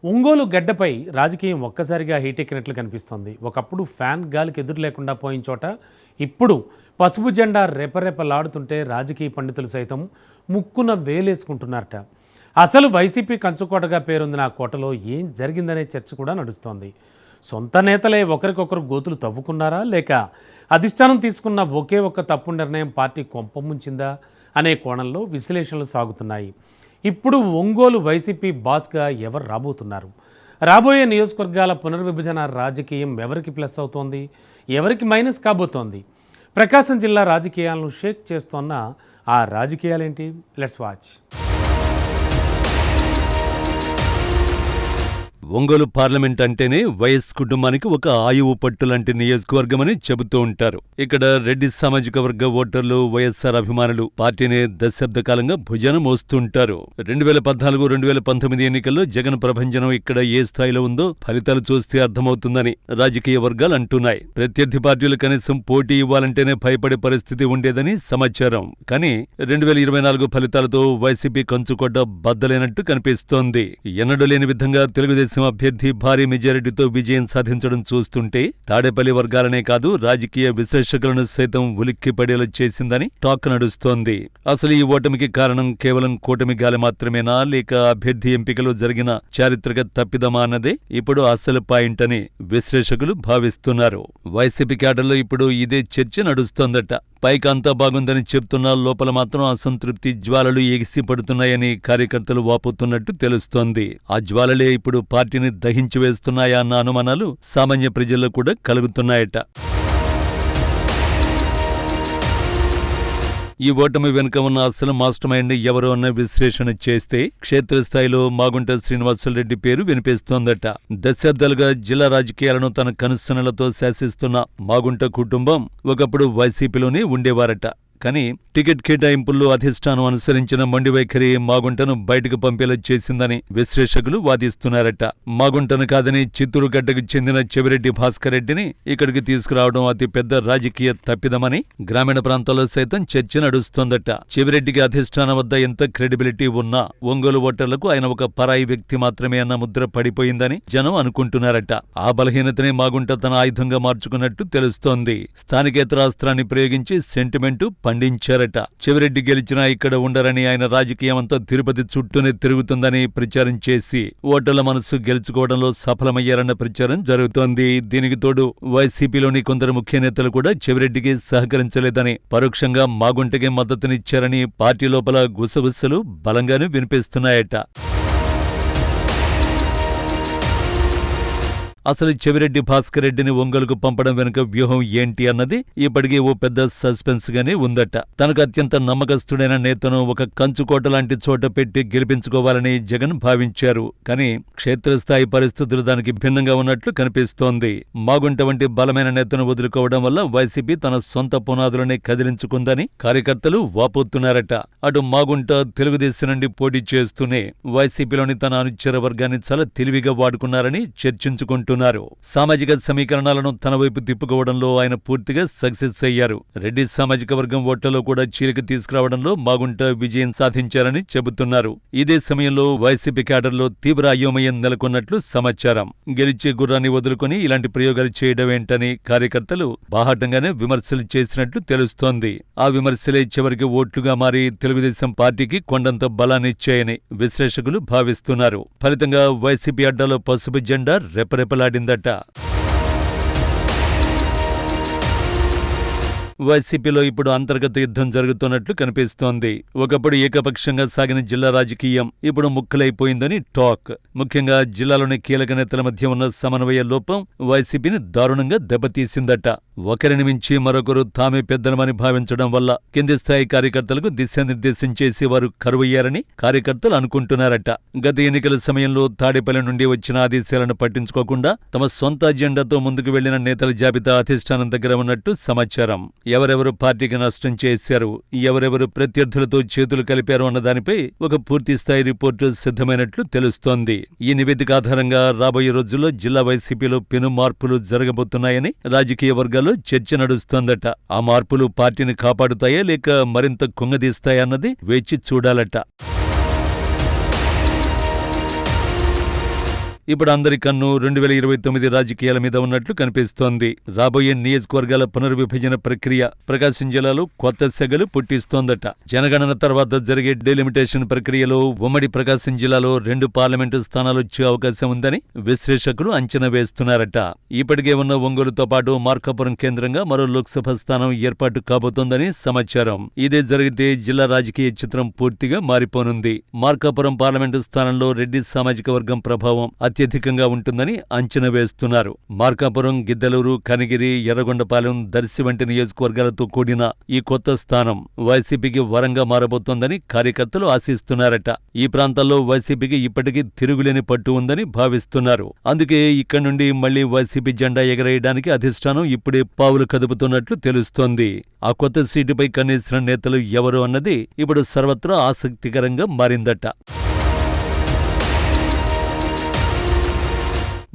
ఒంగోలు గడ్డపై రాజకీయం ఒక్కసారిగా హీటెక్కినట్లు కనిపిస్తోంది. ఒకప్పుడు ఫ్యాన్ గాలికి ఎదురు లేకుండా పోయిన చోట ఇప్పుడు పసుపు జెండా రెపరెపలాడుతుంటే రాజకీయ పండితులు సైతం ముక్కున వేలేసుకుంటున్నారట. అసలు వైసీపీ కంచుకోటగా పేరొందిన ఆ కోటలో ఏం జరిగిందనే చర్చ కూడా నడుస్తోంది. సొంత నేతలే ఒకరికొకరు గోతులు తవ్వుకున్నారా, లేక అధిష్టానం తీసుకున్న ఒకే ఒక్క తప్పు నిర్ణయం పార్టీ కొంపముంచిందా అనే కోణంలో విశ్లేషణలు సాగుతున్నాయి. ఇప్పుడు ఒంగోలు వైసీపీ బాస్గా ఎవరు రాబోతున్నారు? రాబోయే నియోజకవర్గాల పునర్విభజన రాజకీయం ఎవరికి ప్లస్ అవుతోంది, ఎవరికి మైనస్ కాబోతోంది? ప్రకాశం జిల్లా రాజకీయాలను షేక్ చేస్తోన్న ఆ రాజకీయాలేంటి? Let's watch. ఒంగోలు పార్లమెంట్ అంటేనే వైఎస్ కుటుంబానికి ఒక ఆయువు పట్టులాంటి నియోజకవర్గమని చెబుతూ ఉంటారు. ఇక్కడ రెడ్డి సామాజిక వర్గ ఓటర్లు, వైఎస్ఆర్ అభిమానులు పార్టీని దశాబ్ద కాలంగా భుజాన మోస్తుంటారు. 2014-2019 ఎన్నికల్లో జగన్ ప్రభంజనం ఇక్కడ ఏ స్థాయిలో ఉందో ఫలితాలు చూస్తే అర్థమవుతుందని రాజకీయ వర్గాలు అంటున్నాయి. ప్రత్యర్థి పార్టీలు కనీసం పోటీ ఇవ్వాలంటేనే భయపడే పరిస్థితి ఉండేదని సమాచారం. కానీ 2024 ఫలితాలతో వైసీపీ కంచుకోట బద్దలైనట్టు కనిపిస్తోంది. ఎన్నడూ లేని విధంగా తెలుగుదేశం అభ్యర్థి భారీ మెజారిటీతో విజయం సాధించడం చూస్తుంటే తాడేపల్లి వర్గాలనే కాదు, రాజకీయ విశ్లేషకులను సైతం ఉలిక్కిపడేలా చేసిందని టాక్ నడుస్తోంది. అసలు ఈ ఓటమికి కారణం కేవలం కూటమి గాలి మాత్రమేనా, లేక అభ్యర్థి ఎంపికలో జరిగిన చారిత్రక తప్పిదమా అన్నదే ఇప్పుడు అసలు పాయింట్ అని విశ్లేషకులు భావిస్తున్నారు. వైసీపీ క్యాడర్లో ఇప్పుడు ఇదే చర్చ నడుస్తోందట. పైకి అంతా బాగుందని చెప్తున్నా లోపల మాత్రం అసంతృప్తి జ్వాలలు ఎగిసిపడుతున్నాయని కార్యకర్తలు వాపోతున్నట్టు తెలుస్తోంది. ఆ జ్వాలలే ఇప్పుడు పార్టీని దహించి వేస్తున్నాయా అన్న అనుమానాలు సామాన్య ప్రజల్లో కూడా కలుగుతున్నాయట. ఈ ఓటమి వెనుక ఉన్న అసలు మాస్టర్ మైండ్ ఎవరో అన్న విశ్లేషణ చేస్తే క్షేత్రస్థాయిలో మాగుంట శ్రీనివాసులరెడ్డి పేరు వినిపిస్తోందట. దశాబ్దాలుగా జిల్లా రాజకీయాలను తన కనుసన్నలతో శాసిస్తున్న మాగుంట కుటుంబం ఒకప్పుడు వైసీపీలోనే ఉండేవారట. కానీ టికెట్ కేటాయింపుల్లో అధిష్టానం అనుసరించిన మొండి వైఖరి మాగుంటను బయటకు పంపేలా చేసిందని విశ్లేషకులు వాదిస్తున్నారట. మాగుంటను కాదని చిత్తూరు గడ్డకు చెందిన చెవిరెడ్డి భాస్కర్ రెడ్డిని ఇక్కడికి తీసుకురావడం అతి పెద్ద రాజకీయ తప్పిదమని గ్రామీణ ప్రాంతాల్లో సైతం చర్చ నడుస్తోందట. చెవిరెడ్డికి అధిష్టానం వద్ద ఎంత క్రెడిబిలిటీ ఉన్నా ఒంగోలు ఓటర్లకు ఆయన ఒక పరాయి వ్యక్తి మాత్రమే అన్న ముద్ర పడిపోయిందని జనం అనుకుంటున్నారట. ఆ బలహీనతనే మాగుంట తన ఆయుధంగా మార్చుకున్నట్టు తెలుస్తోంది. స్థానికేతర అస్త్రాన్ని ప్రయోగించి సెంటిమెంటు పండించారట. చెవిరెడ్డి గెలిచినా ఇక్కడ ఉండరని, ఆయన రాజకీయం అంతా తిరుపతి చుట్టూనే తిరుగుతుందని ప్రచారం చేసి ఓటర్ల మనసు గెలుచుకోవడంలో సఫలమయ్యారన్న ప్రచారం జరుగుతోంది. దీనికి తోడు వైసీపీలోని కొందరు ముఖ్య నేతలు కూడా చెవిరెడ్డికి సహకరించలేదని, పరోక్షంగా మాగుంటకే మద్దతునిచ్చారని పార్టీ లోపల గుసగుసలు బలంగానే వినిపిస్తున్నాయట. అసలు చెవిరెడ్డి భాస్కర్ రెడ్డిని ఒంగోలుకు పంపడం వెనుక వ్యూహం ఏంటి అన్నది ఇప్పటికీ ఓ పెద్ద సస్పెన్స్ గానే ఉందట. తనకు అత్యంత నమ్మకస్తుడైన నేతను ఒక కంచుకోట లాంటి చోట పెట్టి గెలిపించుకోవాలని జగన్ భావించారు. కానీ క్షేత్రస్థాయి పరిస్థితులు దానికి భిన్నంగా ఉన్నట్లు కనిపిస్తోంది. మాగుంట వంటి బలమైన నేతను వదులుకోవడం వల్ల వైసీపీ తన సొంత పునాదులనే కదిలించుకుందని కార్యకర్తలు వాపోతున్నారట. అటు మాగుంట తెలుగుదేశం నుండి పోటీ చేస్తూనే వైసీపీలోని తన అనుచర వర్గాన్ని చాలా తెలివిగా వాడుకున్నారని చర్చించుకుంటున్నారు. సామాజిక సమీకరణాలను తన వైపు తిప్పుకోవడంలో ఆయన పూర్తిగా సక్సెస్ అయ్యారు. రెడ్డి సామాజిక వర్గం ఓట్లలో కూడా చీలిక తీసుకురావడంలో మాగుంట విజయం సాధించారని చెబుతున్నారు. ఇదే సమయంలో వైసీపీ క్యాడర్లో తీవ్ర అయోమయం నెలకొన్నట్లు సమాచారం. గెలిచే గుర్రాన్ని వదులుకుని ఇలాంటి ప్రయోగాలు చేయడమేంటని కార్యకర్తలు బాహాటంగానే విమర్శలు చేసినట్లు తెలుస్తోంది. ఆ విమర్శలే చివరికి ఓట్లుగా మారి తెలుగుదేశం పార్టీకి కొండంత బలాన్నిచ్చాయని విశ్లేషకులు భావిస్తున్నారు. ఫలితంగా వైసీపీ అడ్డాలో పసుపు జెండా రెపరెపలాడిందట. వైసీపీలో ఇప్పుడు అంతర్గత యుద్ధం జరుగుతున్నట్లు కనిపిస్తోంది. ఒకప్పుడు ఏకపక్షంగా సాగిన జిల్లా రాజకీయం ఇప్పుడు ముక్కలైపోయిందని టాక్. ముఖ్యంగా జిల్లాలోని కీలక నేతల మధ్య ఉన్న సమన్వయ లోపం వైసీపీని దారుణంగా దెబ్బతీసిందట. ఒకరిని మించి మరొకరు తామే పెద్దలమని భావించడం వల్ల కింది స్థాయి కార్యకర్తలకు దిశానిర్దేశం చేసి వారు కరువయ్యారని కార్యకర్తలు అనుకుంటున్నారట. గత ఎన్నికల సమయంలో తాడేపల్లి నుండి వచ్చిన ఆదేశాలను పట్టించుకోకుండా తమ సొంత అజెండాతో ముందుకు వెళ్లిన నేతల జాబితా అధిష్టానం దగ్గర ఉన్నట్టు సమాచారం. ఎవరెవరు పార్టీకి నష్టం చేశారు, ఎవరెవరు ప్రత్యర్థులతో చేతులు కలిపారు అన్న దానిపై ఒక పూర్తిస్థాయి రిపోర్టు సిద్ధమైనట్లు తెలుస్తోంది. ఈ నివేదిక ఆధారంగా రాబోయే రోజుల్లో జిల్లా వైసీపీలో పెను మార్పులు జరగబోతున్నాయని రాజకీయ వర్గాలు చర్చ నడుస్తోందట. ఆ మార్పులు పార్టీని కాపాడుతాయా లేక మరింత కుంగదీస్తాయా అన్నది వేచి చూడాలట. ఇప్పుడు అందరి కన్ను 2029 రాజకీయాల మీద ఉన్నట్లు కనిపిస్తోంది. రాబోయే నియోజకవర్గాల పునర్విభజన ప్రక్రియ ప్రకాశం జిల్లాలో కొత్త సెగలు పుట్టిస్తోందట. జనగణన తర్వాత జరిగే డెలిమిటేషన్ ప్రక్రియలో ఉమ్మడి ప్రకాశం జిల్లాలో 2 పార్లమెంటు స్థానాలు వచ్చే అవకాశం ఉందని విశ్లేషకులు అంచనా వేస్తున్నారట. ఇప్పటికే ఉన్న ఒంగోలుతో పాటు మార్కాపురం కేంద్రంగా మరో లోక్సభ స్థానం ఏర్పాటు కాబోతోందని సమాచారం. ఇదే జరిగితే జిల్లా రాజకీయ చిత్రం పూర్తిగా మారిపోనుంది. మార్కాపురం పార్లమెంటు స్థానంలో రెడ్డి సామాజిక వర్గం ప్రభావం అత్యధికంగా ఉంటుందని అంచనా వేస్తున్నారు. మార్కాపురం, గిద్దలూరు, కనిగిరి, ఎర్రగొండపాలెం, దర్శి వంటి నియోజకవర్గాలతో కూడిన ఈ కొత్త స్థానం వైసీపీకి వరంగా మారబోతోందని కార్యకర్తలు ఆశిస్తున్నారట. ఈ ప్రాంతాల్లో వైసీపీకి ఇప్పటికీ తిరుగులేని పట్టు ఉందని భావిస్తున్నారు. అందుకే ఇక్కడి నుండి మళ్లీ వైసీపీ జెండా ఎగరేయడానికి అధిష్టానం ఇప్పుడే పావులు కదుపుతున్నట్లు తెలుస్తోంది. ఆ కొత్త సీటుపై కన్నేసిన నేతలు ఎవరు అన్నది ఇప్పుడు సర్వత్రా ఆసక్తికరంగా మారిందట.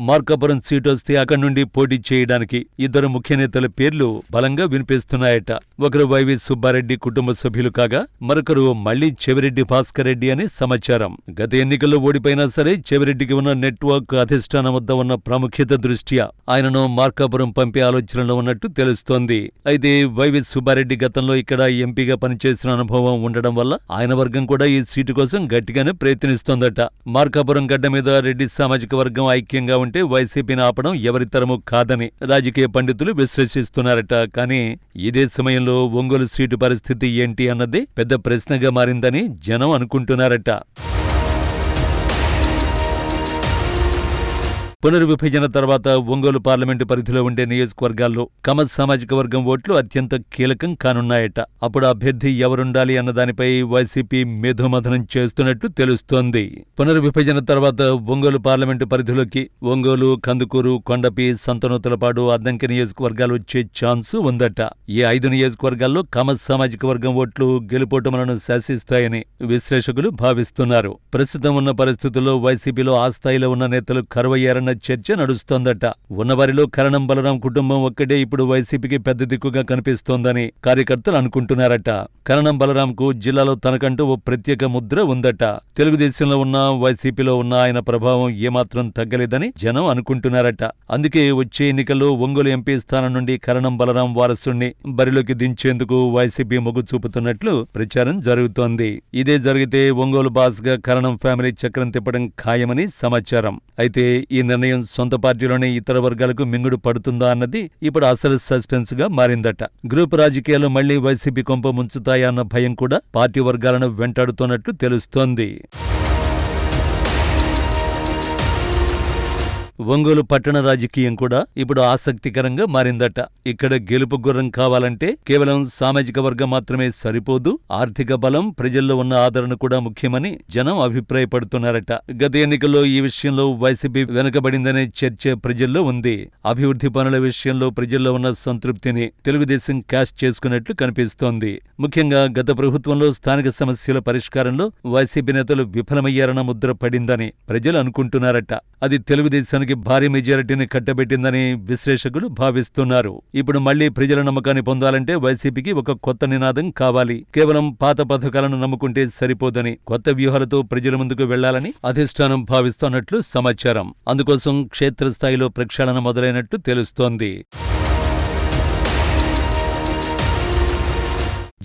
మార్కాపురం సీటు వస్తే అక్కడి నుండి పోటీ చేయడానికి 2 ముఖ్య నేతల పేర్లు బలంగా వినిపిస్తున్నాయట. ఒకరు వైవి సుబ్బారెడ్డి కుటుంబ సభ్యులు కాగా మరొకరు మళ్లీ చెవిరెడ్డి భాస్కర్ రెడ్డి అని సమాచారం. గత ఎన్నికల్లో ఓడిపోయినా సరే చెవిరెడ్డికి ఉన్న నెట్వర్క్, అధిష్టానం వద్ద ఉన్న ప్రాముఖ్యత దృష్ట్యా ఆయనను మార్కాపురం పంపే ఆలోచనలో ఉన్నట్టు తెలుస్తోంది. అయితే వైవి సుబ్బారెడ్డి గతంలో ఇక్కడ ఎంపీగా పనిచేసిన అనుభవం ఉండడం వల్ల ఆయన వర్గం కూడా ఈ సీటు కోసం గట్టిగానే ప్రయత్నిస్తోందట. మార్కాపురం గడ్డ మీద రెడ్డి సామాజిక వర్గం ఐక్యంగా ఉంటే వైసీపీని ఆపడం ఎవరితరమూ కాదని రాజకీయ పండితులు విశ్లేషిస్తున్నారట. కానీ ఇదే సమయంలో ఒంగోలు సీటు పరిస్థితి ఏంటి అన్నది పెద్ద ప్రశ్నగా మారిందని జనం అనుకుంటున్నారట. పునర్విభజన తర్వాత ఒంగోలు పార్లమెంటు పరిధిలో ఉండే నియోజకవర్గాల్లో కమ సామాజిక వర్గం ఓట్లు అత్యంత కీలకం కానున్నాయట. అప్పుడు అభ్యర్థి ఎవరుండాలి అన్న దానిపై వైసీపీ మేధోమథనం చేస్తున్నట్టు తెలుస్తోంది. పునర్విభజన తర్వాత ఒంగోలు పార్లమెంటు పరిధిలోకి ఒంగోలు, కందుకూరు, కొండపి, సంతనూతలపాడు, అద్దంకి నియోజకవర్గాలు వచ్చే ఛాన్సు ఉందట. ఈ 5 నియోజకవర్గాల్లో కమ సామాజిక వర్గం ఓట్లు గెలుపోటములను శాసిస్తాయని విశ్లేషకులు భావిస్తున్నారు. ప్రస్తుతం ఉన్న పరిస్థితుల్లో వైసీపీలో ఆ స్థాయిలో ఉన్న నేతలు కరువయ్యారన్న చర్చ నడుస్తోందట. ఉన్నవారిలో కరణం బలరాం కుటుంబం ఒక్కటే ఇప్పుడు వైసీపీకి పెద్ద దిక్కుగా కనిపిస్తోందని కార్యకర్తలు అనుకుంటున్నారట. కరణం బలరాంకు జిల్లాలో తనకంటూ ఓ ప్రత్యేక ముద్ర ఉందట. తెలుగుదేశంలో ఉన్న, వైసీపీలో ఉన్న ఆయన ప్రభావం ఏమాత్రం తగ్గలేదని జనం అనుకుంటున్నారట. అందుకే వచ్చే ఎన్నికల్లో ఒంగోలు ఎంపీ స్థానం నుండి కరణం బలరాం వారసుణ్ణి బరిలోకి దించేందుకు వైసీపీ మొగ్గు చూపుతున్నట్లు ప్రచారం జరుగుతోంది. ఇదే జరిగితే ఒంగోలు బాస్ గా కరణం ఫ్యామిలీ చక్రం తిప్పడం ఖాయమని సమాచారం. అయితే ఈ నిర్ణయం సొంత పార్టీలోనే ఇతర వర్గాలకు మింగుడు పడుతుందా అన్నది ఇప్పుడు అసలు సస్పెన్స్ గా మారిందట. గ్రూప్ రాజకీయాలు మళ్లీ వైసీపీ కొంప ముంచుతాయా అన్న భయం కూడా పార్టీ వర్గాలను వెంటాడుతున్నట్లు తెలుస్తోంది. ఒంగోలు పట్టణ రాజకీయం కూడా ఇప్పుడు ఆసక్తికరంగా మారిందట. ఇక్కడ గెలుపు గుర్రం కావాలంటే కేవలం సామాజిక వర్గం మాత్రమే సరిపోదు, ఆర్థిక బలం, ప్రజల్లో ఉన్న ఆదరణ కూడా ముఖ్యమని జనం అభిప్రాయపడుతున్నారట. గత ఎన్నికల్లో ఈ విషయంలో వైసీపీ వెనుకబడిందనే చర్చ ప్రజల్లో ఉంది. అభివృద్ధి పనుల విషయంలో ప్రజల్లో ఉన్న సంతృప్తిని తెలుగుదేశం క్యాష్ చేసుకున్నట్లు కనిపిస్తోంది. ముఖ్యంగా గత ప్రభుత్వంలో స్థానిక సమస్యల పరిష్కారంలో వైసీపీ నేతలు విఫలమయ్యారన్న ముద్ర పడిందని ప్రజలు అనుకుంటున్నారట. అది తెలుగుదేశానికి భారీ మెజారిటీని కట్టబెట్టిందని విశ్లేషకులు భావిస్తున్నారు. ఇప్పుడు మళ్లీ ప్రజల నమ్మకాన్ని పొందాలంటే వైసీపీకి ఒక కొత్త నినాదం కావాలి. కేవలం పాత పథకాలను నమ్ముకుంటే సరిపోదని, కొత్త వ్యూహాలతో ప్రజల ముందుకు వెళ్లాలని అధిష్టానం భావిస్తున్నట్లు సమాచారం. అందుకోసం క్షేత్రస్థాయిలో ప్రక్షాళన మొదలైనట్టు తెలుస్తోంది.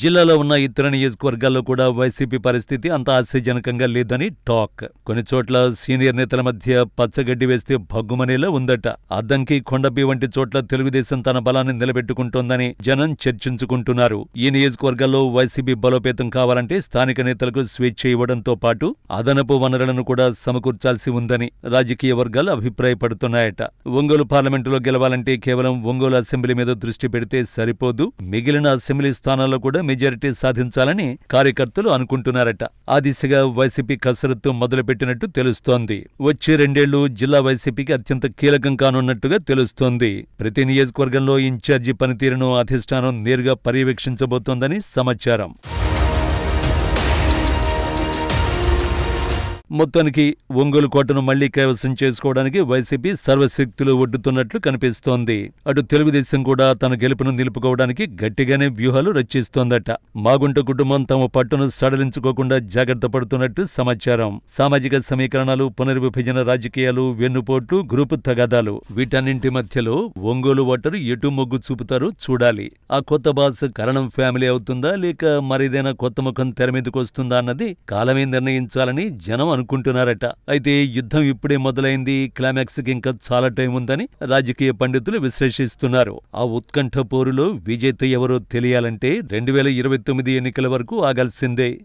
జిల్లాలో ఉన్న ఇతర నియోజకవర్గాల్లో కూడా వైసీపీ పరిస్థితి అంత ఆశాజనకంగా లేదని టాక్. కొన్ని చోట్ల సీనియర్ నేతల మధ్య పచ్చగడ్డి వేస్తే భగ్గుమనేలా ఉందట. అద్దంకి, కొండపి వంటి చోట్ల తెలుగుదేశం తన బలాన్ని నిలబెట్టుకుంటోందని జనం చర్చించుకుంటున్నారు. ఈ నియోజకవర్గాల్లో వైసీపీ బలోపేతం కావాలంటే స్థానిక నేతలకు స్వేచ్ఛ ఇవ్వడంతో పాటు అదనపు వనరులను కూడా సమకూర్చాల్సి ఉందని రాజకీయ వర్గాలు అభిప్రాయపడుతున్నాయట. ఒంగోలు పార్లమెంటులో గెలవాలంటే కేవలం ఒంగోలు అసెంబ్లీ మీద దృష్టి పెడితే సరిపోదు, మిగిలిన అసెంబ్లీ స్థానాల్లో కూడా మెజారిటీ సాధించాలని కార్యకర్తలు అనుకుంటున్నారట. ఆ దిశగా వైసీపీ కసరత్తు మొదలుపెట్టినట్టు తెలుస్తోంది. వచ్చే 2 ఏళ్లు జిల్లా వైసీపీకి అత్యంత కీలకం కానున్నట్టుగా తెలుస్తోంది. ప్రతి నియోజకవర్గంలో ఇన్ఛార్జి పనితీరును అధిష్టానం నేరుగా పర్యవేక్షించబోతోందని సమాచారం. మొత్తానికి ఒంగోలు కోటను మళ్లీ కైవసం చేసుకోవడానికి వైసీపీ సర్వశక్తులు ఒడ్డుతున్నట్లు కనిపిస్తోంది. అటు తెలుగుదేశం కూడా తన గెలుపును నిలుపుకోవడానికి గట్టిగానే వ్యూహాలు రచిస్తోందట. మాగుంట కుటుంబం తమ పట్టును సడలించుకోకుండా జాగ్రత్త పడుతున్నట్టు సమాచారం. సామాజిక సమీకరణాలు, పునర్విభజన రాజకీయాలు, వెన్నుపోట్లు, గ్రూపు తగాదాలు వీటన్నింటి మధ్యలో ఒంగోలు ఓటరు ఎటు మొగ్గు చూపుతారో చూడాలి. ఆ కొత్త బాస్ కరణం ఫ్యామిలీ అవుతుందా లేక మరేదైనా కొత్త ముఖం తెర మీదకు వస్తుందా అన్నది కాలమే నిర్ణయించాలని జనం అనుకుంటున్నారట. అయితే యుద్ధం ఇప్పుడే మొదలైంది, క్లైమాక్స్ కి ఇంకా చాలా టైం ఉందని రాజకీయ పండితులు విశ్లేషిస్తున్నారు. ఆ ఉత్కంఠ పోరులో విజేత ఎవరో తెలియాలంటే 2029 ఎన్నికల వరకు ఆగాల్సిందే.